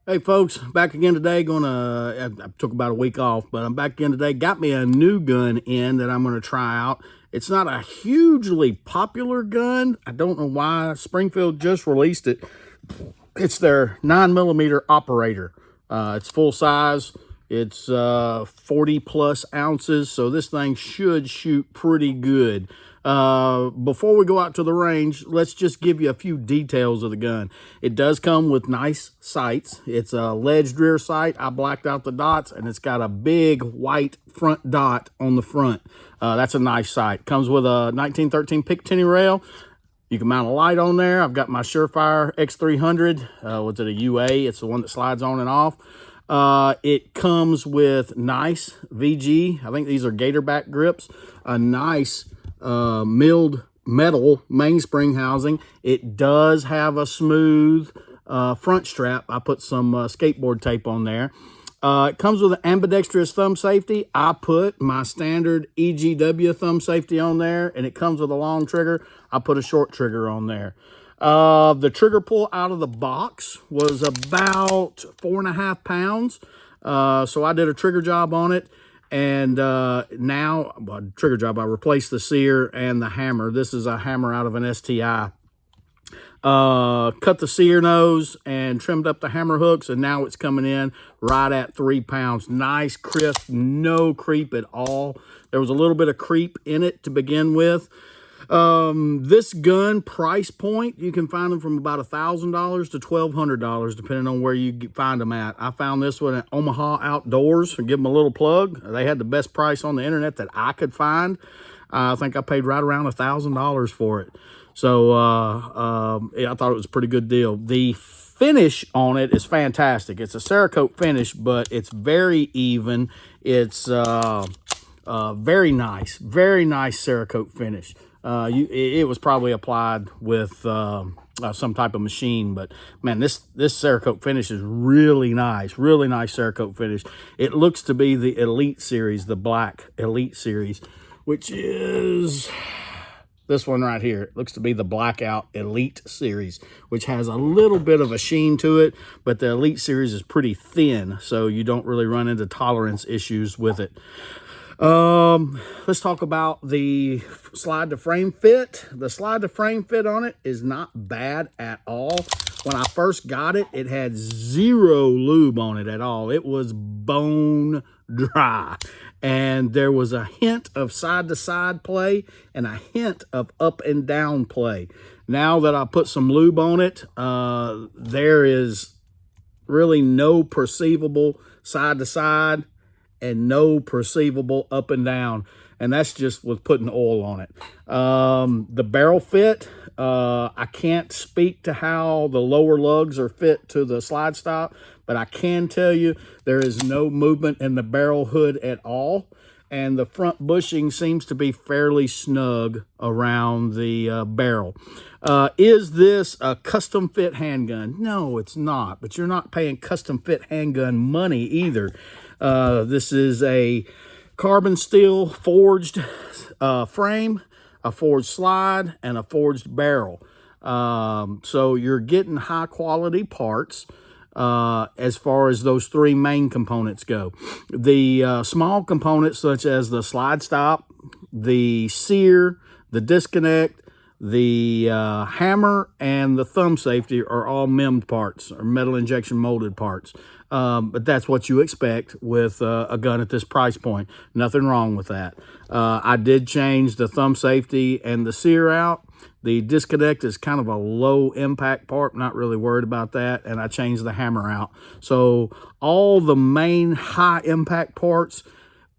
Hey folks, back again today. I took about a week off, but I'm back again today. Got me a new gun in that I'm gonna try out. It's not a hugely popular gun. I don't know why. Springfield just released it. It's their 9mm operator. It's full size. It's 40 plus ounces, so this thing should shoot pretty good. Before we go out to the range, let's just give you a few details of the gun. It does come with nice sights. It's a ledged rear sight. I blacked out the dots, and it's got a big white front dot on the front. That's a nice sight. Comes with a 1913 Picatinny rail. You can mount a light on there. I've got my Surefire X300. What's it, a UA? It's the one that slides on and off. It comes with nice VG. I think these are Gatorback grips. A nice milled metal mainspring housing. It does have a smooth front strap. I put some skateboard tape on there. It comes with an ambidextrous thumb safety. I put my standard EGW thumb safety on there, and it comes with a long trigger. I put a short trigger on there. The trigger pull out of the box was about 4.5 pounds. So I did a trigger job on it. And now, trigger job, I replaced the sear and the hammer. This is a hammer out of an STI. Cut the sear nose and trimmed up the hammer hooks, and now it's coming in right at 3 pounds. Nice, crisp, no creep at all. There was a little bit of creep in it to begin with. This gun price point, you can find them from about $1,000 to $1,200, depending on where you find them at. I found this one at Omaha Outdoors, and give them a little plug. They had the best price on the internet that I could find. I think I paid right around $1,000 for it. So, yeah, I thought it was a pretty good deal. The finish on it is fantastic. It's a Cerakote finish, but it's very even. It's, very nice Cerakote finish. It was probably applied with some type of machine, but man, this Cerakote finish is really nice Cerakote finish. It looks to be the Elite series, the black Elite series, which is this one right here. It looks to be the Blackout Elite series, which has a little bit of a sheen to it, but the Elite series is pretty thin, so you don't really run into tolerance issues with it. Let's talk about the slide to frame fit. The slide to frame fit on it is not bad at all. When I first got it, it had zero lube on it at all. It was bone dry, and there was a hint of side to side play and a hint of up and down play. Now that I put some lube on it, there is really no perceivable side to side and no perceivable up and down, and that's just with putting oil on it. The barrel fit, I can't speak to how the lower lugs are fit to the slide stop, but I can tell you there is no movement in the barrel hood at all, and the front bushing seems to be fairly snug around the barrel. Is this a custom fit handgun? No, it's not, but you're not paying custom fit handgun money either. This is a carbon steel forged frame, a forged slide, and a forged barrel. So you're getting high quality parts as far as those three main components go. The small components such as the slide stop, the sear, the disconnect, the hammer, and the thumb safety are all MEMD parts, or metal injection molded parts. But that's what you expect with a gun at this price point. Nothing wrong with that. I did change the thumb safety and the sear out. The disconnect is kind of a low impact part, not really worried about that, and I changed the hammer out. So all the main high impact parts,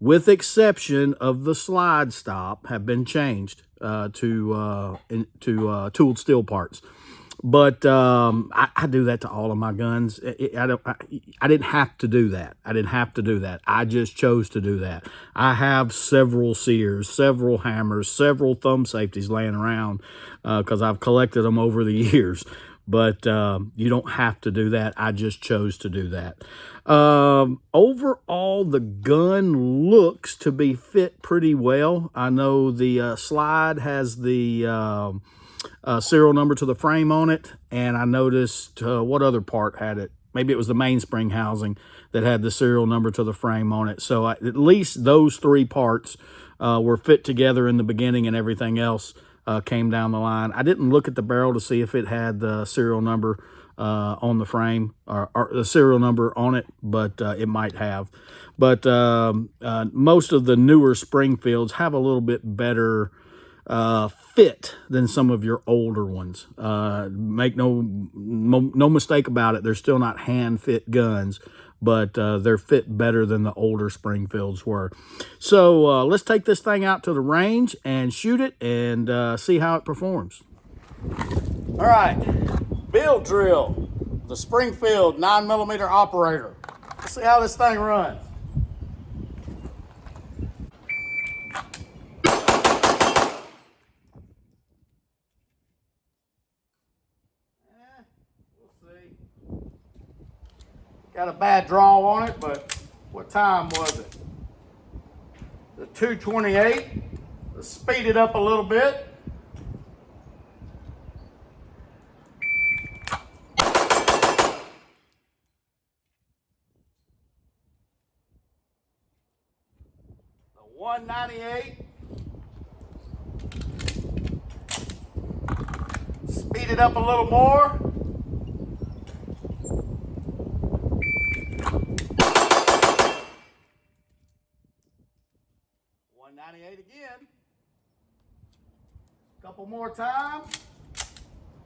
with exception of the slide stop, have been changed to tooled steel parts. But I do that to all of my guns. I didn't have to do that. I just chose to do that. I have several sears, several hammers, several thumb safeties laying around because I've collected them over the years. But you don't have to do that. I just chose to do that. Overall, the gun looks to be fit pretty well. I know the slide has the serial number to the frame on it, and I noticed what other part had it? maybe it was the mainspring housing that had the serial number to the frame on it. So at least those 3 parts were fit together in the beginning, and everything else came down the line. I didn't look at the barrel to see if it had the serial number on the frame or the serial number on it, but it might have. But most of the newer Springfields have a little bit better fit than some of your older ones. Make no mistake about it, they're still not hand fit guns, but they're fit better than the older Springfields were. So let's take this thing out to the range and shoot it and see how it performs. All right, build drill, the Springfield 9mm Operator. Let's see how this thing runs. Got a bad draw on it, but what time was it? The 2:28. Let's speed it up a little bit. The 198. Speed it up a little more. 198 again. Couple more times. I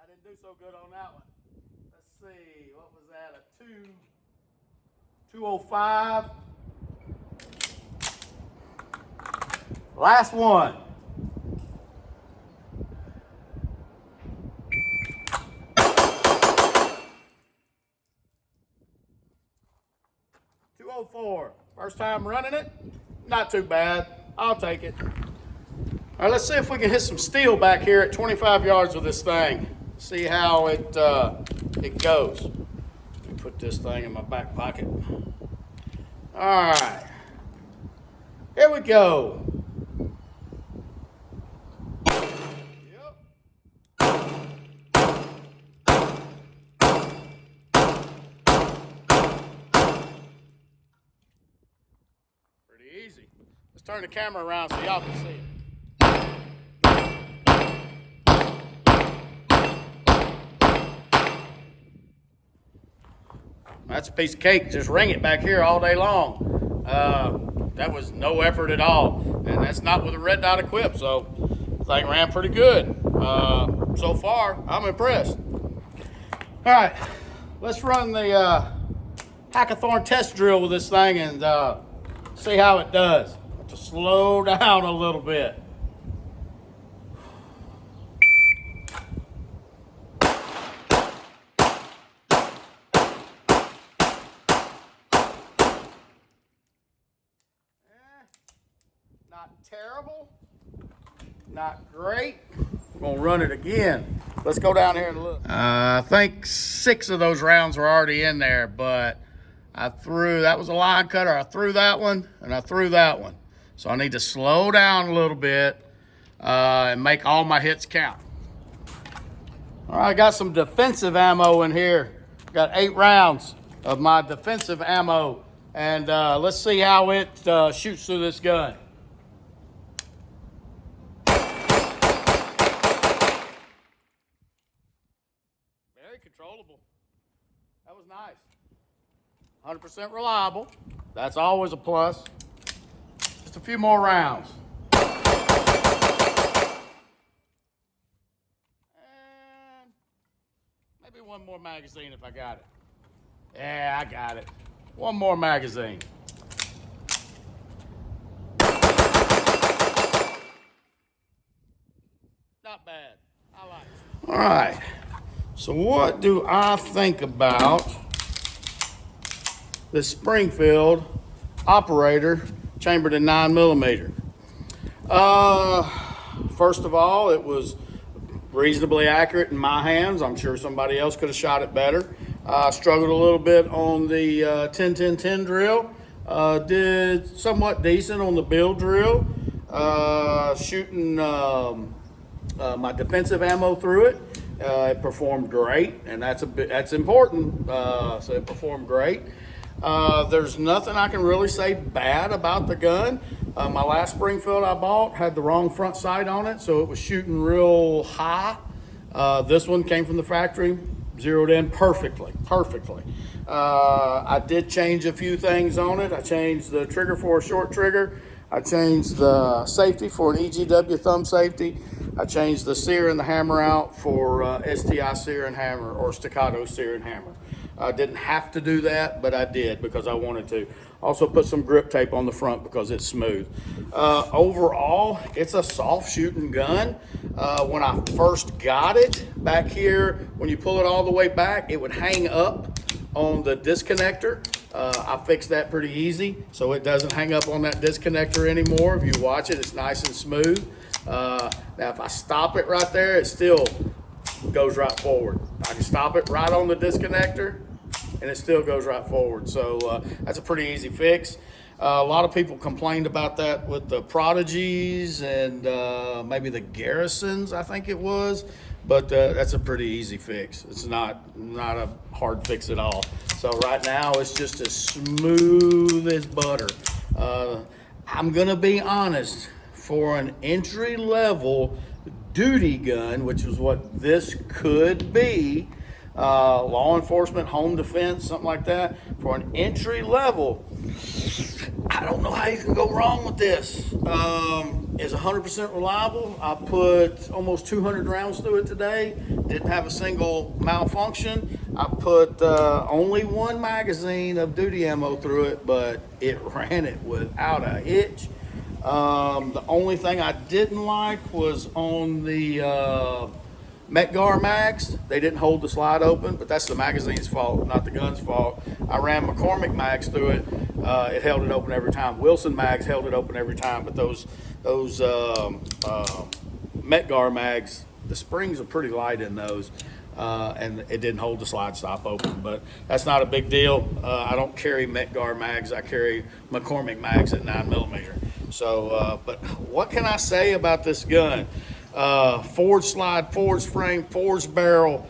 didn't do so good on that one. Let's see, what was that? A 205. Last one. First time running it, not too bad. I'll take it. All right, let's see if we can hit some steel back here at 25 yards with this thing. See how it goes. Let me put this thing in my back pocket. All right, here we go. Easy. Let's turn the camera around so y'all can see it. That's a piece of cake. Just ring it back here all day long. That was no effort at all. And that's not with a red dot equipped. So the thing ran pretty good. So far, I'm impressed. All right, let's run the Hackathorn test drill with this thing and see how it does. Have to slow down a little bit. Not terrible, not great. We're gonna run it again. Let's go down here and look. I think 6 of those rounds were already in there, but that was a line cutter. I threw that one and I threw that one. So I need to slow down a little bit and make all my hits count. All right, I got some defensive ammo in here. Got 8 rounds of my defensive ammo. And let's see how it shoots through this gun. Very controllable. That was nice. 100% reliable. That's always a plus. Just a few more rounds. And maybe one more magazine if I got it. Yeah, I got it. One more magazine. Not bad. I like it. All right. So what do I think about this Springfield Operator chambered in 9mm? First of all, it was reasonably accurate in my hands. I'm sure somebody else could have shot it better. Struggled a little bit on the 10-10-10 drill. Did somewhat decent on the build drill. shooting my defensive ammo through it. It performed great, and that's important. So it performed great. There's nothing I can really say bad about the gun. My last Springfield I bought had the wrong front sight on it, so it was shooting real high. This one came from the factory, zeroed in perfectly. I did change a few things on it. I changed the trigger for a short trigger. I changed the safety for an EGW thumb safety. I changed the sear and the hammer out for STI sear and hammer, or staccato sear and hammer. I didn't have to do that, but I did because I wanted to. Also put some grip tape on the front because it's smooth. Overall, it's a soft shooting gun. When I first got it back here, when you pull it all the way back, it would hang up on the disconnector. I fixed that pretty easy, so it doesn't hang up on that disconnector anymore. If you watch it, it's nice and smooth. Now, if I stop it right there, it still goes right forward. I can stop it right on the disconnector, and it still goes right forward. So that's a pretty easy fix. A lot of people complained about that with the Prodigies and maybe the Garrisons, I think it was. But that's a pretty easy fix. It's not a hard fix at all. So right now it's just as smooth as butter. I'm gonna be honest, for an entry level duty gun, which is what this could be, law enforcement, home defense, something like that, for an entry level, I don't know how you can go wrong with this. It's 100% reliable. I put almost 200 rounds through it today. Didn't have a single malfunction. I put only one magazine of duty ammo through it, but it ran it without a hitch. The only thing I didn't like was on the Metgar mags. They didn't hold the slide open, but that's the magazine's fault, not the gun's fault. I ran McCormick mags through it. It held it open every time. Wilson mags held it open every time, but those Metgar mags, the springs are pretty light in those, and it didn't hold the slide stop open, but that's not a big deal. I don't carry Metgar mags. I carry McCormick mags at 9mm. So, but what can I say about this gun? Forged slide, forged frame, forged barrel.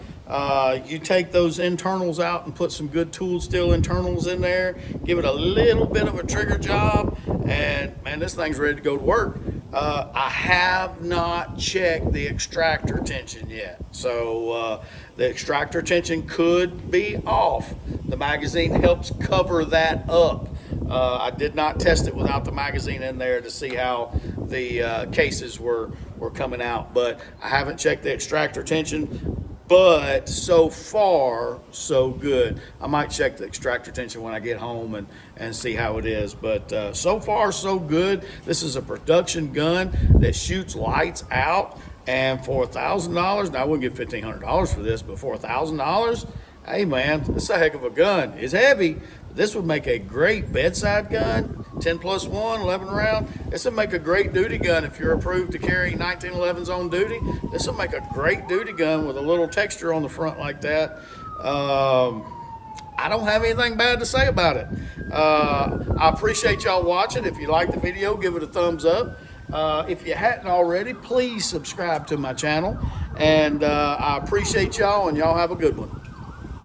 You take those internals out and put some good tool steel internals in there, give it a little bit of a trigger job, and man, this thing's ready to go to work. I have not checked the extractor tension yet, so the extractor tension could be off. The magazine helps cover that up. I did not test it without the magazine in there to see how the cases were coming out, but I haven't checked the extractor tension. But so far, so good. I might check the extractor tension when I get home and see how it is. But so far, so good. This is a production gun that shoots lights out. And for $1,000, now I wouldn't get $1,500 for this, but for $1,000, hey man, this is a heck of a gun. It's heavy. This would make a great bedside gun, 10+1, 11 round. This would make a great duty gun if you're approved to carry 1911s on duty. This would make a great duty gun with a little texture on the front like that. I don't have anything bad to say about it. I appreciate y'all watching. If you liked the video, give it a thumbs up. If you hadn't already, please subscribe to my channel. And I appreciate y'all, and y'all have a good one.